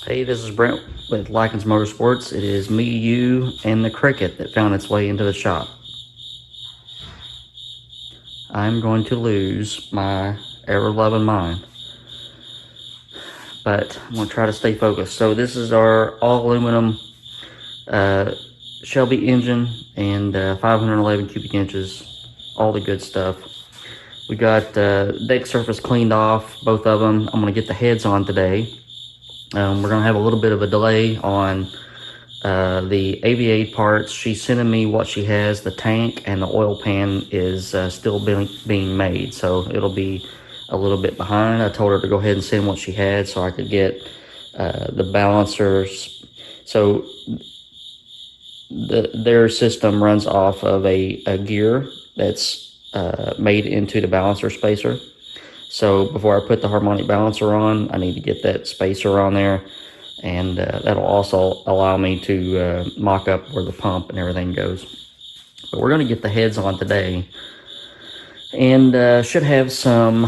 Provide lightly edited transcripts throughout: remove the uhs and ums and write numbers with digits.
Hey, this is Brent with Lykins Motorsports. It is me, you, and the Cricket that found its way into the shop. I'm going to lose my ever-loving mind, but I'm going to try to stay focused. So this is our all-aluminum uh, Shelby engine and 511 cubic inches, all the good stuff. We got deck surface cleaned off, both of them. I'm going to get the heads on today. We're going to have a little bit of a delay on the AV8 parts. She's sending me what she has. The tank and the oil pan is still being made, so it'll be a little bit behind. I told her to go ahead and send what she had so I could get the balancers. So their system runs off of a gear that's made into the balancer spacer. So before I put the harmonic balancer on, I need to get that spacer on there, and that'll also allow me to mock up where the pump and everything goes. But we're going to get the heads on today, and should have some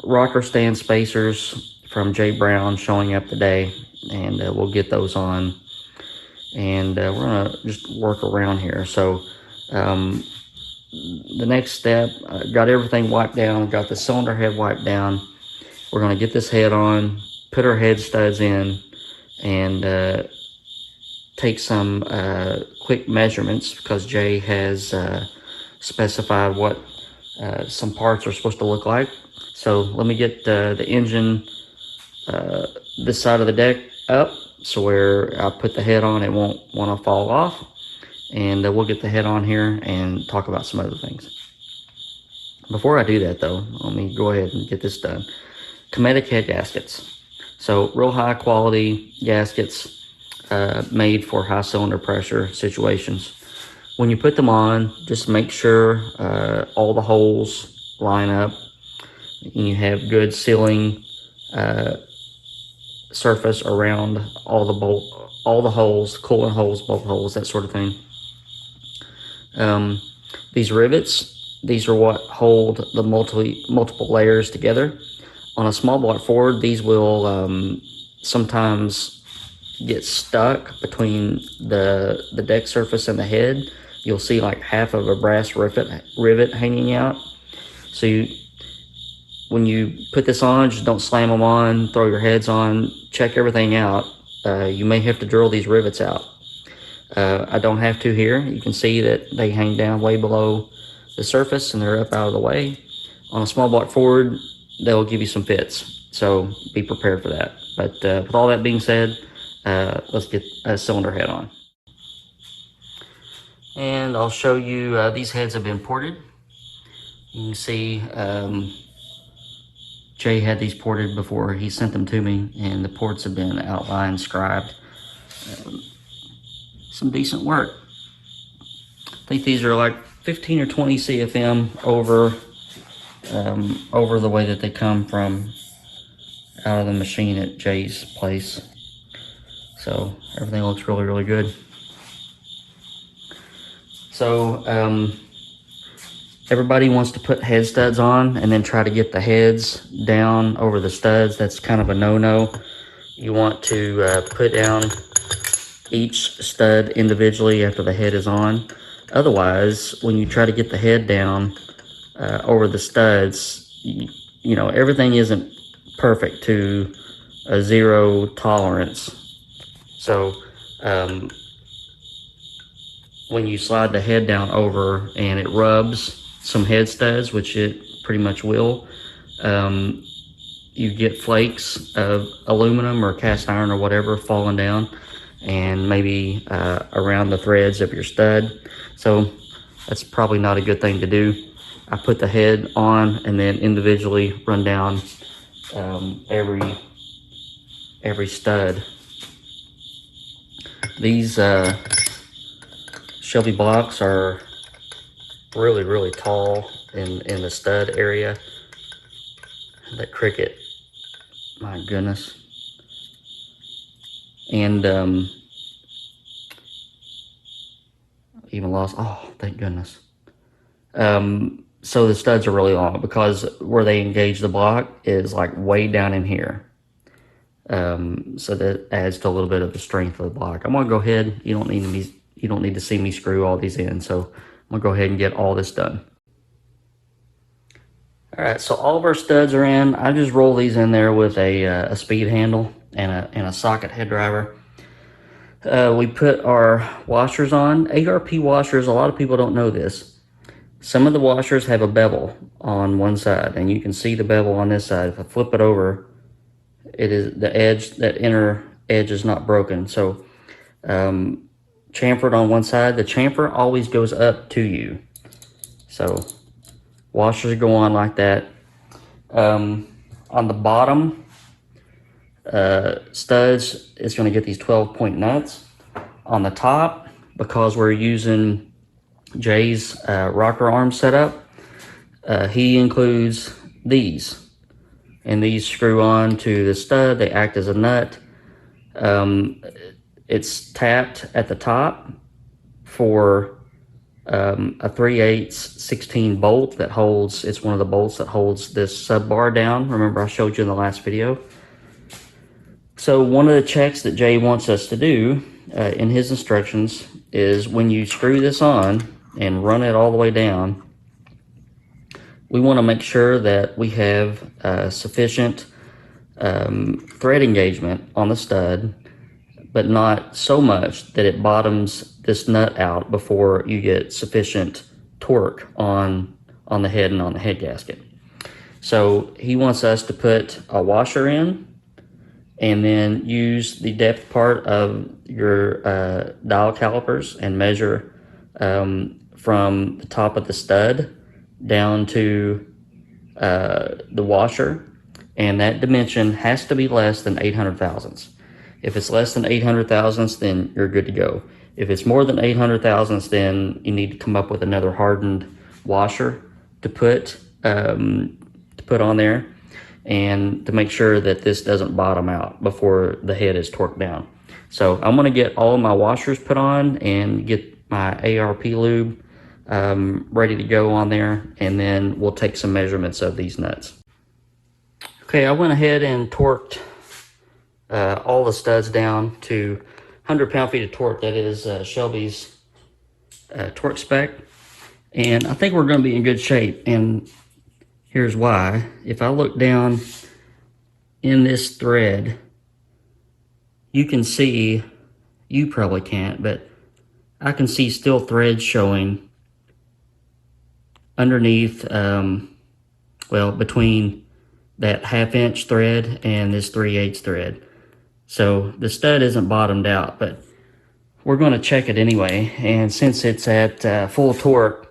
rocker stand spacers from Jay Brown showing up today, and we'll get those on. And we're going to just work around here. So the next step, got everything wiped down, got the cylinder head wiped down. We're going to get this head on, put our head studs in, and take some quick measurements because Jay has specified what some parts are supposed to look like. So let me get the engine, this side of the deck up, so where I put the head on, it won't want to fall off. And we'll get the head on here and talk about some other things. Before I do that, though, let me go ahead and get this done. Cometic head gaskets. So real high quality gaskets made for high cylinder pressure situations. When you put them on, just make sure all the holes line up and you have good sealing surface around all the holes, coolant holes, bolt holes, that sort of thing. These rivets, these are what hold the multiple layers together. On a small block Ford, these will sometimes get stuck between the deck surface and the head. You'll see like half of a brass rivet hanging out. So when you put this on, just don't slam them on, throw your heads on, check everything out. You may have to drill these rivets out. I don't have to here. You can see that they hang down way below the surface and they're up out of the way. On a small block Ford, they'll give you some fits, so be prepared for that. But with all that being said, let's get a cylinder head on. And I'll show you, these heads have been ported. You can see Jay had these ported before he sent them to me, and the ports have been outlined, scribed. Some decent work. I think these are like 15 or 20 CFM over the way that they come from out of the machine at Jay's place. So everything looks really, really good. So everybody wants to put head studs on and then try to get the heads down over the studs. That's kind of a no-no. You want to put down each stud individually after the head is on. Otherwise, when you try to get the head down over the studs, you know, everything isn't perfect to a zero tolerance. So when you slide the head down over and it rubs some head studs, which it pretty much will, you get flakes of aluminum or cast iron or whatever falling down, and maybe around the threads of your stud. So that's probably not a good thing to do. I put the head on and then individually run down every stud. These Shelby blocks are really, really tall in the stud area. That Cricket, my goodness. And even lost, oh, thank goodness. So the studs are really long because where they engage the block is like way down in here. So that adds to a little bit of the strength of the block. I'm gonna go ahead. You don't need to see me screw all these in. So I'm gonna go ahead and get all this done. All right, so all of our studs are in. I just roll these in there with a speed handle and a socket head driver. We put our washers on. ARP washers, a lot of people don't know this. Some of the washers have a bevel on one side, and you can see the bevel on this side. If I flip it over, it is the edge, that inner edge is not broken. So chamfered on one side, the chamfer always goes up to you. So washers go on like that. On the bottom studs, it's going to get these 12-point nuts. On the top, because we're using Jay's rocker arm setup, he includes these. And these screw on to the stud. They act as a nut. It's tapped at the top for a 3/8 16 bolt that holds, it's one of the bolts that holds this sub bar down. Remember I showed you in the last video. So one of the checks that Jay wants us to do in his instructions is when you screw this on and run it all the way down, we want to make sure that we have sufficient thread engagement on the stud, but not so much that it bottoms this nut out before you get sufficient torque on the head and on the head gasket. So he wants us to put a washer in and then use the depth part of your dial calipers and measure from the top of the stud down to the washer, and that dimension has to be less than 800 thousandths. If it's less than 800 thousandths, then you're good to go. If it's more than 800 thousandths, then you need to come up with another hardened washer to put on there, and to make sure that this doesn't bottom out before the head is torqued down. So I'm going to get all of my washers put on and get my ARP lube ready to go on there, and then we'll take some measurements of these nuts. Okay, I went ahead and torqued all the studs down to 100 pound-feet of torque. That is Shelby's torque spec, and I think we're going to be in good shape, and here's why. If I look down in this thread, you can see, you probably can't, but I can see still threads showing underneath, well, between that 1/2 inch thread and this 3/8 thread. So the stud isn't bottomed out, but we're going to check it anyway. And since it's at full torque,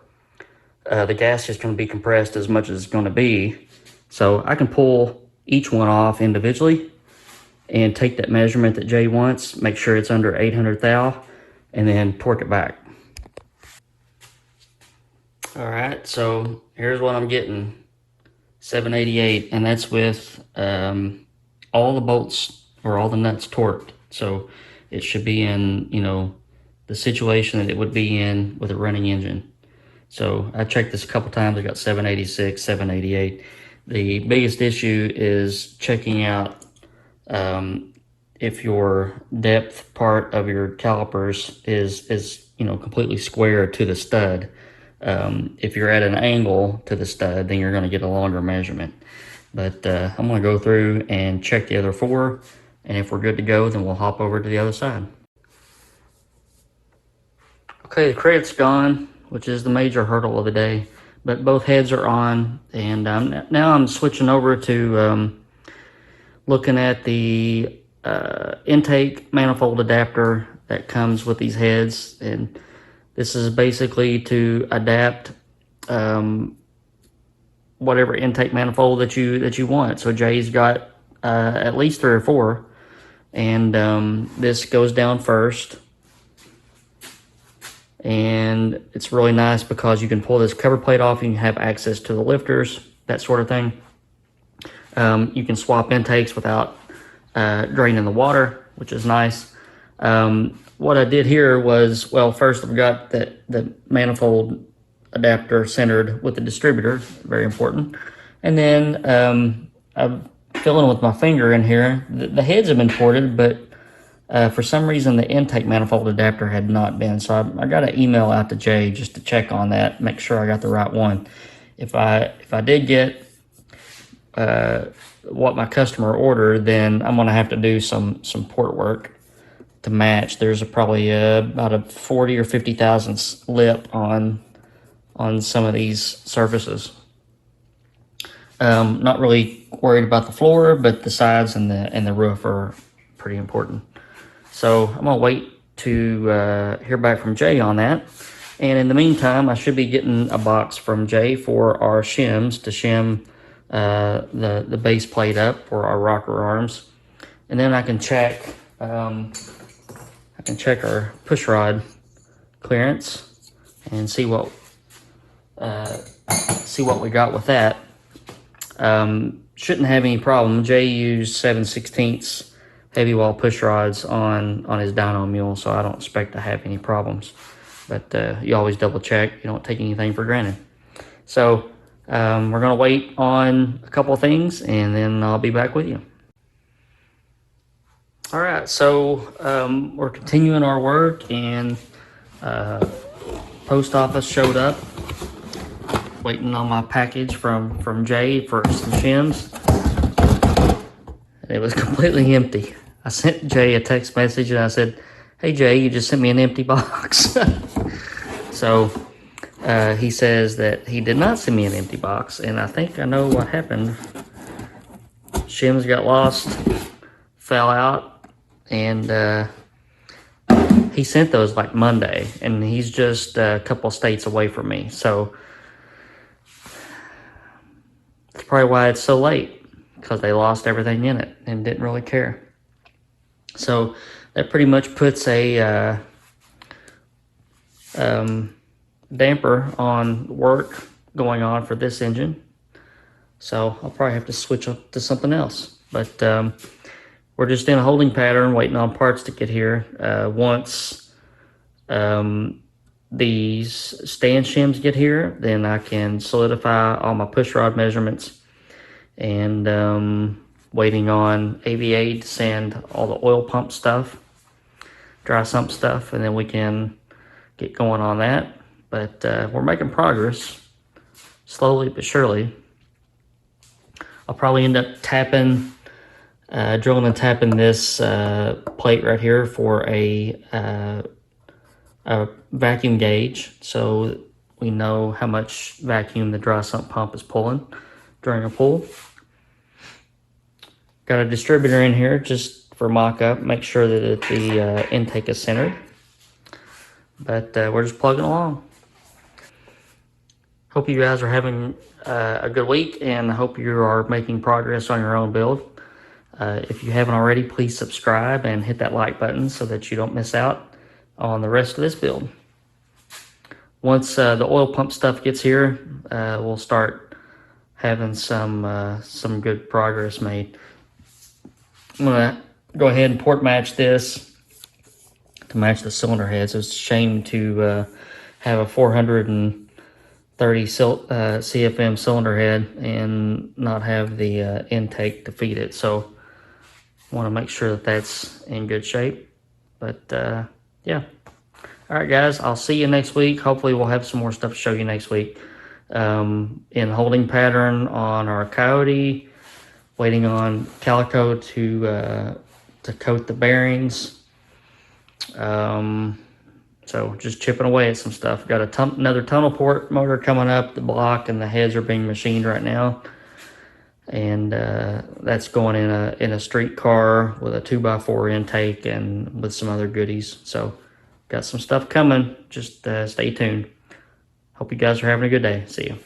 the gasket is going to be compressed as much as it's going to be. So I can pull each one off individually and take that measurement that Jay wants, make sure it's under 800 thou, and then torque it back. All right, so here's what I'm getting. 788, and that's with all the bolts or all the nuts torqued. So it should be in, you know, the situation that it would be in with a running engine. So I checked this a couple times. I got 786, 788. The biggest issue is checking out if your depth part of your calipers is you know, completely square to the stud. If you're at an angle to the stud, then you're going to get a longer measurement. But I'm going to go through and check the other four, and if we're good to go, then we'll hop over to the other side. Okay, the credit's gone, which is the major hurdle of the day, but both heads are on, and now I'm switching over to looking at the intake manifold adapter that comes with these heads, and this is basically to adapt whatever intake manifold that you want. So Jay's got at least 3 or 4, and this goes down first. And it's really nice because you can pull this cover plate off, you can have access to the lifters, that sort of thing. You can swap intakes without draining the water, which is nice. What I did here was, well, first I've got the manifold adapter centered with the distributor, very important. And then I've feeling with my finger in here. The heads have been ported, but for some reason the intake manifold adapter had not been. So I got an email out to Jay just to check on that, make sure I got the right one. If I did get what my customer ordered, then I'm gonna have to do some port work to match. There's probably about a 40 or 50 thousandths lip on some of these surfaces. Not really worried about the floor, but the sides and the roof are pretty important. So I'm gonna wait to hear back from Jay on that. And in the meantime, I should be getting a box from Jay for our shims to shim the base plate up for our rocker arms, and then I can check our push rod clearance and see what we got with that. Shouldn't have any problem. Jay used 7/16 heavy wall push rods on his dyno mule, so I don't expect to have any problems. But you always double check. You don't take anything for granted. So we're gonna wait on a couple of things, and then I'll be back with you. All right, so we're continuing our work, and post office showed up. Waiting on my package from Jay for some shims. It was completely empty. I sent Jay a text message and I said, "Hey Jay, you just sent me an empty box." So he says that he did not send me an empty box, and I think I know what happened. Shims got lost, fell out, and he sent those like Monday, and he's just a couple states away from me. So that's probably why it's so late, because they lost everything in it and didn't really care. So that pretty much puts a damper on work going on for this engine. So I'll probably have to switch up to something else. But we're just in a holding pattern, waiting on parts to get here. Once these stand shims get here, then I can solidify all my push rod measurements, and waiting on AVA to send all the oil pump stuff, dry sump stuff, and then we can get going on that. But we're making progress, slowly but surely. I'll probably end up tapping, drilling and tapping this plate right here for a vacuum gauge, so we know how much vacuum the dry sump pump is pulling during a pull. Got a distributor in here just for mock-up, make sure that the intake is centered. But we're just plugging along. Hope you guys are having a good week, and I hope you are making progress on your own build. If you haven't already, please subscribe and hit that like button so that you don't miss out on the rest of this build. Once the oil pump stuff gets here, we'll start having some good progress made. I'm gonna go ahead and port match this to match the cylinder heads. It's a shame to have a 430 CFM cylinder head and not have the intake to feed it. So I want to make sure that that's in good shape. But yeah. All right, guys, I'll see you next week. Hopefully we'll have some more stuff to show you next week. In holding pattern on our Coyote, waiting on Calico to coat the bearings. So just chipping away at some stuff. Got another tunnel port motor coming up. The block and the heads are being machined right now, and that's going in a street car with a 2x4 intake and with some other goodies. So got some stuff coming. Just stay tuned. Hope you guys are having a good day. See you.